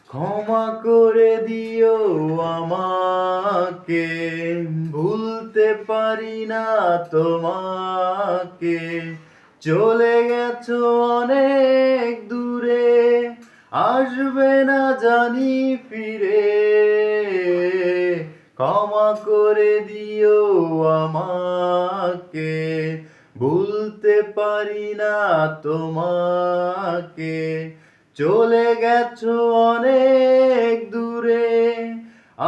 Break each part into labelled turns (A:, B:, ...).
A: ক্ষমা করে দিও আমাকে, ভুলতে পারি না তোমাকে। চলে গেছো অনেক দূরে, আসবে না জানি ফিরে। ক্ষমা করে দিও আমাকে, ভুলতে পারি না তোমাকে। চলে গেছো অনেক দূরে,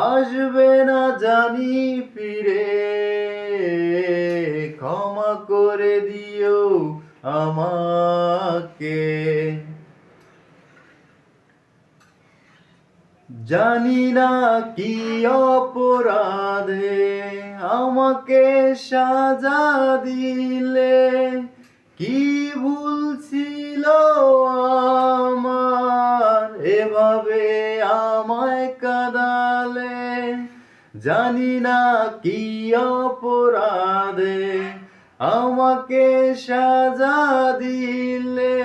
A: আসবে না জানি ফিরে। ক্ষমা করে দিও আমাকে। জানি না কি অপরাধে আমাকে সাজা দিলে, কি ভুল ছিল আমার এভাবে আমায় কাঁদালে। জানি না কি অপরাধে আমাকে সাজা দিলে,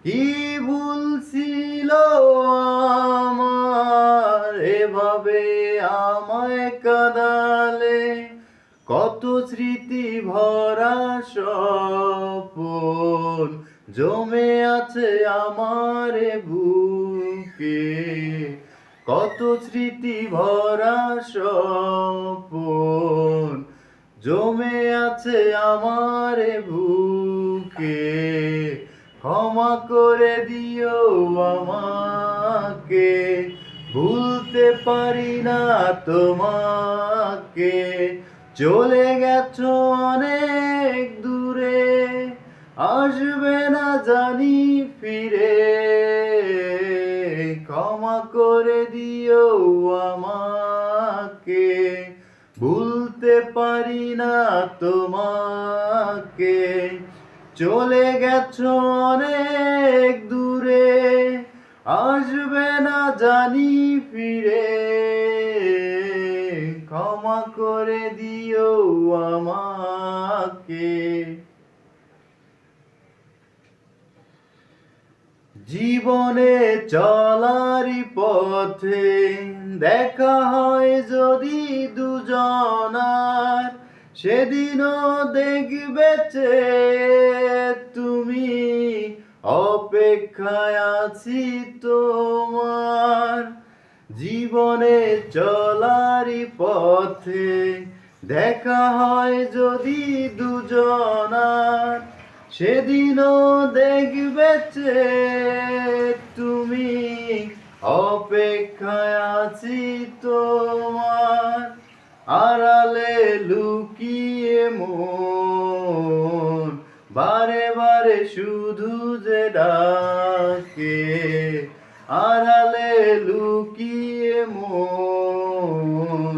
A: কি ভুল ছিল আমার এভাবে আমায় কাঁদালে। কত স্মৃতি ভরা স্বপন জমে আছে আমার বুকে। কত স্মৃতি ভরা স্বপন জমে আছে আমার বুকে। ক্ষমা করে দিও আমাকে, ভুলতে পারি না তোমাকে। চলে গেছো অনেক দূরে, আসবে না জানি ফিরে। ক্ষমা করে দিও আমাকে, ভুলতে পারি না তোমাকে। চলে গেছো অনেক দূরে, আসবে না জানি ফিরে। ক্ষমা করে দিও আমাকে। জীবনে চলারই পথে দেখা হয় যদি দুজনার, সেদিনও দেখবে তুমি, অপেক্ষায় আছি তোমার। জীবনে চলারই পথে দেখা হয় যদি দুজনার, সেদিনও দেখবে তুমি, অপেক্ষায় আছি তোমার। আড়ালে লুকিয়ে মন বারে বারে শুধু যে ডাকে। আড়ালে লুকিয়ে মন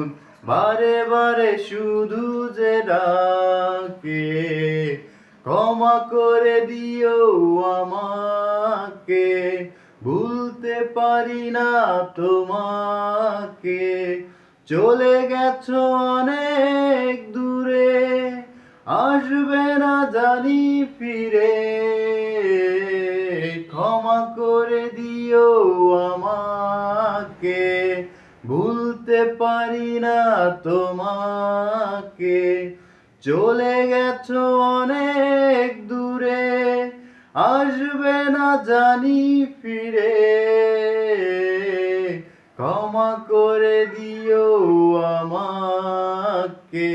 A: বারে বারে শুধু যে ডাকে। ক্ষমা করে দিও আমাকে, ভুলতে পারি না তোমাকে। চলে গেছো অনেক দূরে, আসবে না জানি ফিরে। ক্ষমা করে দিও আমাকে, ভুলতে পারি না তোমাকে। চলে গেছো অনেক দূরে, আসবে না জানি ফিরে। ক্ষমা করে দিও আমাকে।